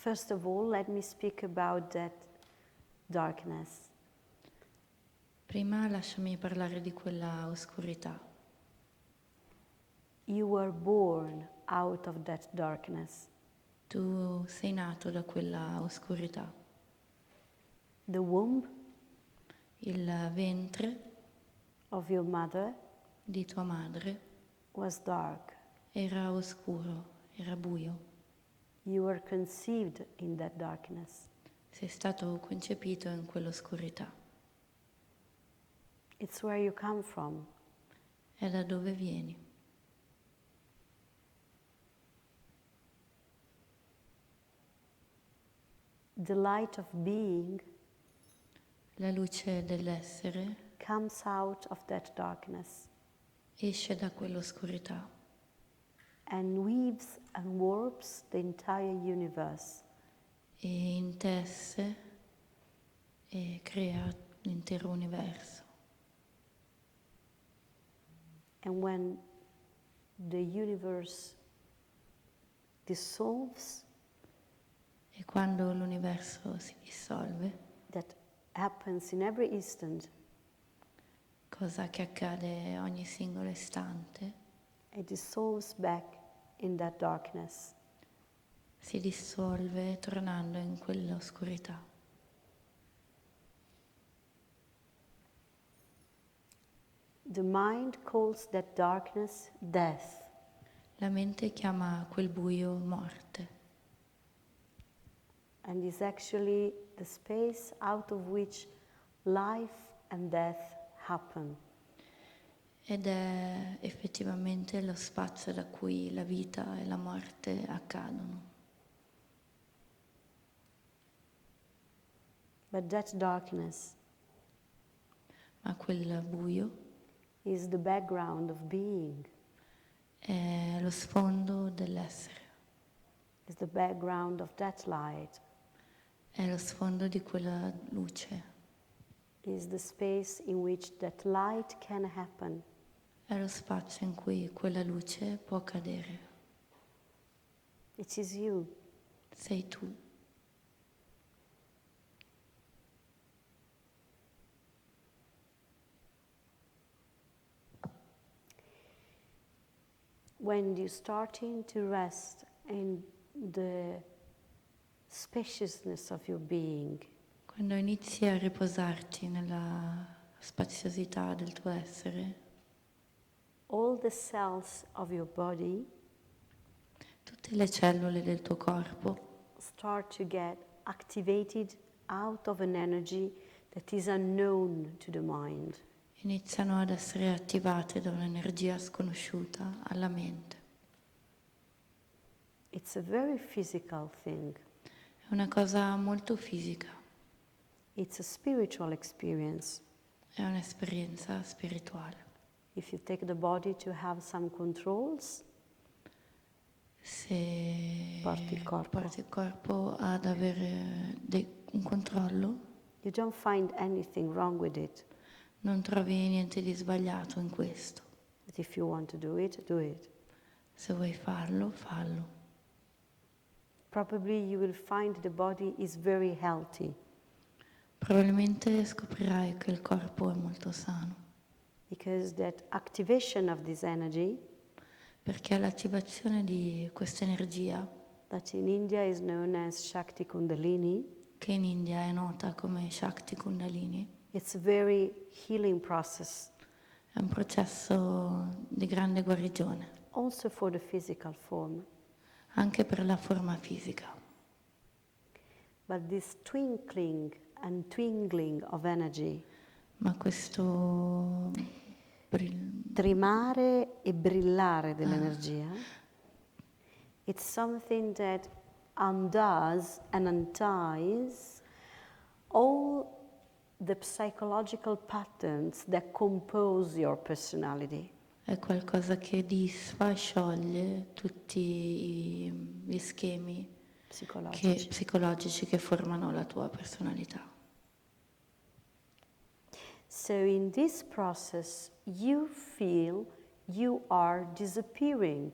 First of all, let me speak about that darkness. Prima lasciami parlare di quella oscurità. You were born out of that darkness. Tu sei nato da quella oscurità. The womb Il ventre of your mother di tua madre was dark. era oscuro, era buio. You were conceived in that darkness. Sei stato concepito in quell'oscurità. It's where you come from. È da dove vieni. The light of being La luce dell'essere comes out of that darkness esce da quell'oscurità and weaves and warps the entire universe. e intesse e crea l'intero universo. And when the universe dissolves, E quando l'universo si dissolve, that happens in every instant, cosa che accade ogni singolo istante, it dissolves back in that darkness. si dissolve tornando in quell'oscurità. The mind calls that darkness death. La mente chiama quel buio morte And is actually the space out of which life and death happen. ed è effettivamente lo spazio da cui la vita e la morte accadono. But that darkness Ma quel buio is the background of being, è lo sfondo dell'essere, is the background of that light, è lo sfondo di quella luce, is the space in which that light can happen. è lo spazio in cui quella luce può cadere. It is you. Sei tu. When you're starting to rest in the spaciousness of your being, Quando inizi a riposarti nella spaziosità del tuo essere, all the cells of your body tutte le cellule del tuo corpo start to get activated out of an energy that is unknown to the mind. iniziano ad essere attivate da un'energia sconosciuta alla mente. It's a very physical thing. È una cosa molto fisica, It's a spiritual experience. è un'esperienza spirituale. If you take the body to have some controls, Se porti il corpo ad avere un controllo, you don't find anything wrong with it. non trovi niente di sbagliato in questo. But if you want to do it, do it. Se vuoi farlo, fallo. Probably you will find the body is very healthy Probabilmente scoprirai che il corpo è molto sano, because that activation of this energy, perché l'attivazione di questa energia, that in India is known as Shakti Kundalini, che in India è nota come Shakti Kundalini, it's a very healing process, è un processo di grande guarigione, also for the physical form. anche per la forma fisica. But this twinkling and twingling of energy, Ma questo tremare e brillare dell'energia, it's something that undoes and unties all the psychological patterns that compose your personality. è qualcosa che disfa e scioglie tutti gli schemi psicologici che formano la tua personalità. So in this process you feel you are disappearing.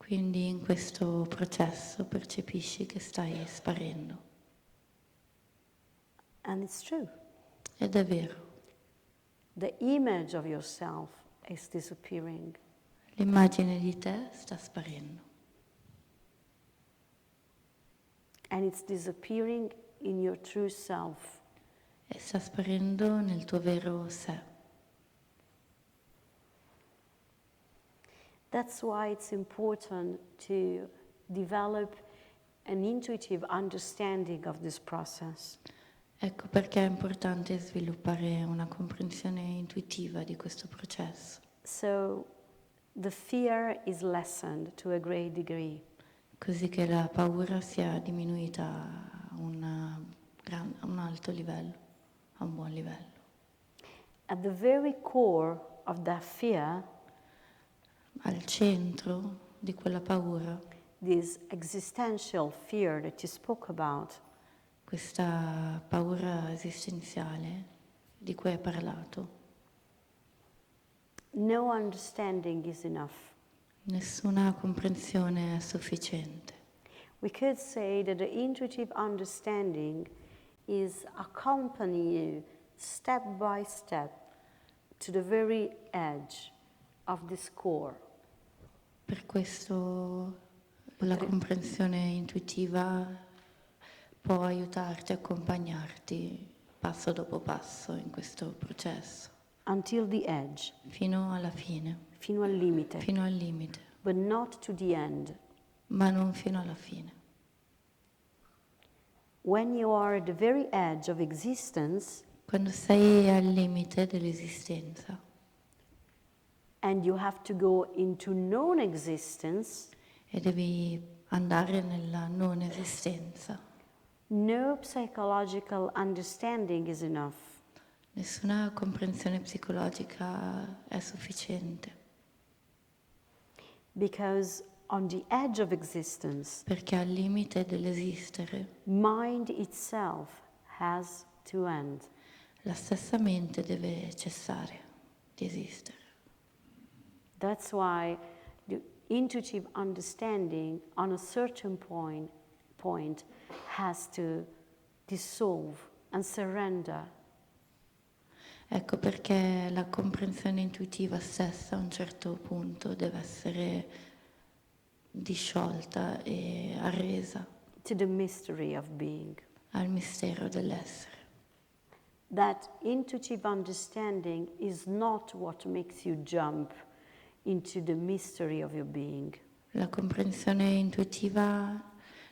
Quindi in questo processo percepisci che stai sparendo. And it's true. Ed è vero. The image of yourself is disappearing. L'immagine di te sta sparendo. And it's disappearing in your true self. E sta sparendo nel tuo vero sé. That's why it's important to develop an intuitive understanding of this process. Ecco perché è importante sviluppare una comprensione intuitiva di questo processo. So the fear is lessened to a great degree. Così che la paura sia diminuita a un alto livello, a un buon livello. At the very core of that fear, Al centro di quella paura, this existential fear that you spoke about, questa paura esistenziale di cui hai parlato, no understanding is enough. nessuna comprensione è sufficiente. We could say that the intuitive understanding is accompanying you step by step to the very edge of this core. Per questo la comprensione intuitiva può aiutarti, accompagnarti passo dopo passo in questo processo, Until the edge, fino alla fine, fino al limite, fino al limite, but not to the end. ma non fino alla fine. When you are at the very edge of existence Quando sei al limite dell'esistenza and you have to go into non-existence, e devi andare nella non esistenza, no psychological understanding is enough. nessuna comprensione psicologica è sufficiente, Because on the edge of existence, perché al limite dell'esistere mind itself has to end. la stessa mente deve cessare di esistere. That's why the intuitive understanding on a certain point has to dissolve and surrender. Ecco perché la comprensione intuitiva stessa a un certo punto deve essere disciolta e arresa To the mystery of being. al mistero dell'essere. That intuitive understanding is not what makes you jump into the mystery of your being. La comprensione intuitiva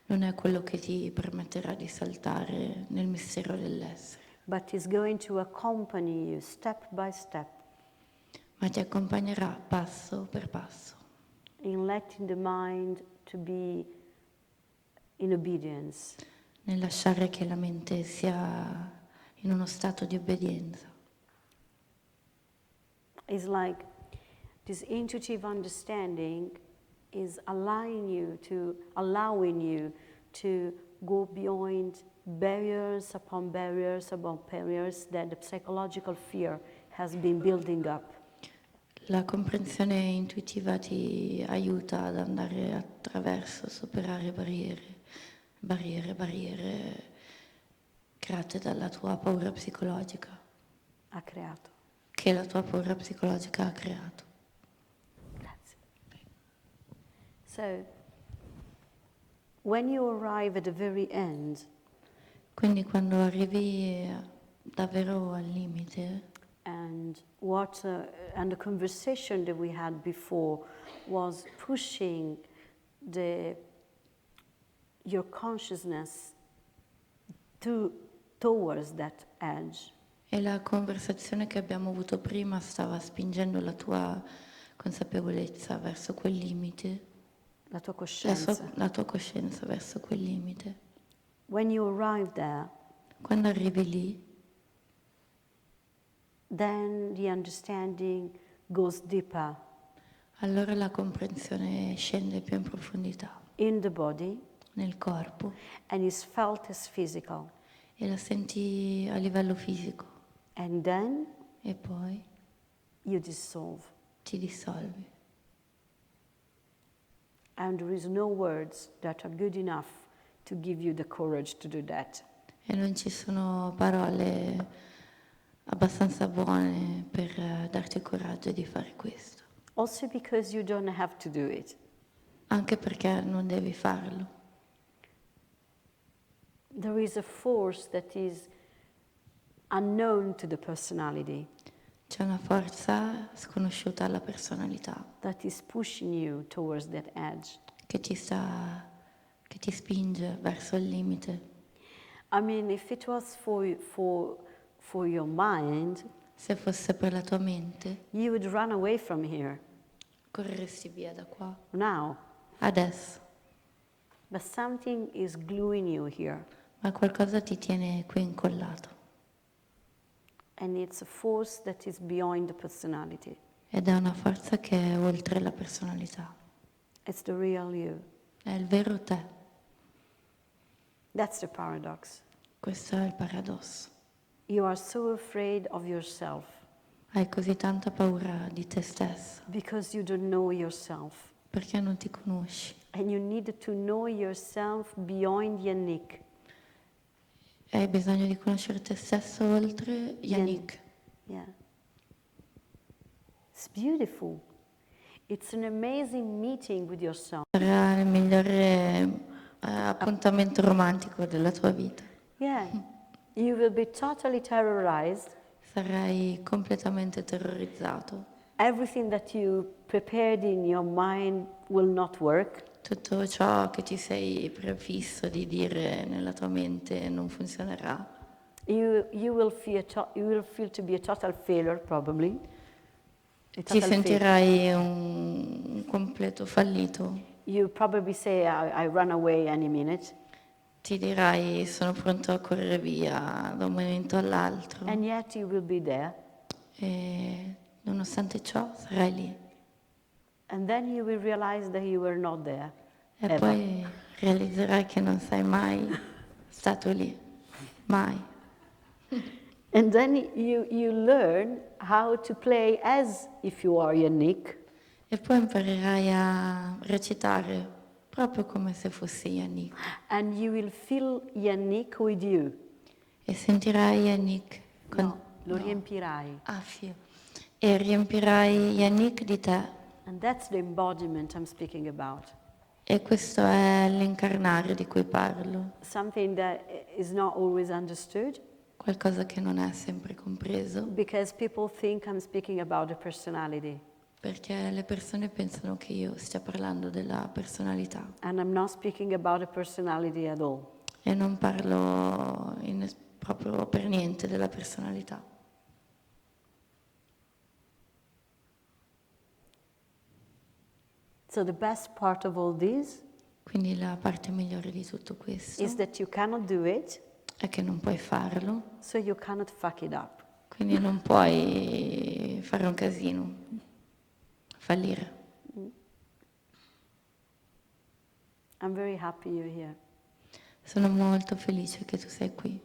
non è quello che ti permetterà di saltare nel mistero dell'essere, But is going to accompany you step by step ma ti accompagnerà passo per passo, in letting the mind to be in obedience. nel lasciare che la mente sia in uno stato di obbedienza. It's like this intuitive understanding is allowing you to go beyond barriers upon barriers that the psychological fear has been building up. La comprensione intuitiva ti aiuta ad andare attraverso, superare barriere create dalla tua paura psicologica, Ha creato. che la tua paura psicologica ha creato. Grazie. So, when you arrive at the very end, Quindi quando arrivi davvero al limite, and the conversation that we had before was pushing your consciousness towards that edge. e la conversazione che abbiamo avuto prima stava spingendo la tua consapevolezza verso quel limite, La tua coscienza. la tua coscienza verso quel limite. When you arrive there, Quando arrivi lì, then the understanding goes deeper allora la comprensione scende più in profondità in the body nel corpo and is felt as physical. e la senti a livello fisico And then e poi you dissolve. ti dissolvi. And there is no words that are good enough to give you the courage to do that. E non ci sono parole abbastanza buone per darti il coraggio di fare questo. Also because you don't have to do it. Anche perché non devi farlo. There is a force that is unknown to the personality. C'è una forza sconosciuta alla personalità That is pushing you towards that edge. che ti spinge verso il limite. I mean, if it was for your mind, Se fosse per la tua mente, you would run away from here correresti via da qua. now. Adesso. But something is gluing you here. Ma qualcosa ti tiene qui incollato. And it's a force that is beyond the personality. Ed è una forza che è oltre la personalità. It's the real you. È il vero te. That's the paradox. Questo è il paradosso. You are so afraid of yourself Hai così tanta paura di te stesso because you don't know yourself. perché non ti conosci. And you need to know yourself beyond Yannick. E hai bisogno di conoscere te stesso oltre Yannick. Yeah. It's beautiful. It's an amazing meeting with yourself. Sarà il migliore appuntamento romantico della tua vita. Yeah. You will be totally terrorized. Sarai completamente terrorizzato. Everything that you prepared in your mind will not work. Tutto ciò che ti sei prefisso di dire nella tua mente non funzionerà. You will feel to be a total failure, probably. A Ti total sentirai un completo fallito. failure. You probably say, I run away any minute. Ti dirai sono pronto a correre via da un momento all'altro. And yet you will be there. E nonostante ciò sarai lì. And then you will realize that you were not there. E ever. poi realizzerai che non sei mai stato lì. Mai. And then you learn how to play as if you are Yannick. E poi imparerai a recitare proprio come se fossi Yannick. And you will fill Yannick with you. E sentirai Yannick con... No, lo riempirai. E riempirai Yannick di te. And that's the embodiment I'm speaking about. E questo è l'incarnare di cui parlo. Something that is not always understood. Qualcosa che non è sempre compreso. Because people think I'm speaking about the personality. Perché le persone pensano che io stia parlando della personalità. And I'm not speaking about the personality at all. E non parlo proprio per niente della personalità. So the best part of all this Quindi la parte migliore di tutto questo is that you cannot do it, è che non puoi farlo, so you cannot fuck it up. quindi non puoi fare un casino, fallire. I'm very happy you're here. Sono molto felice che tu sei qui.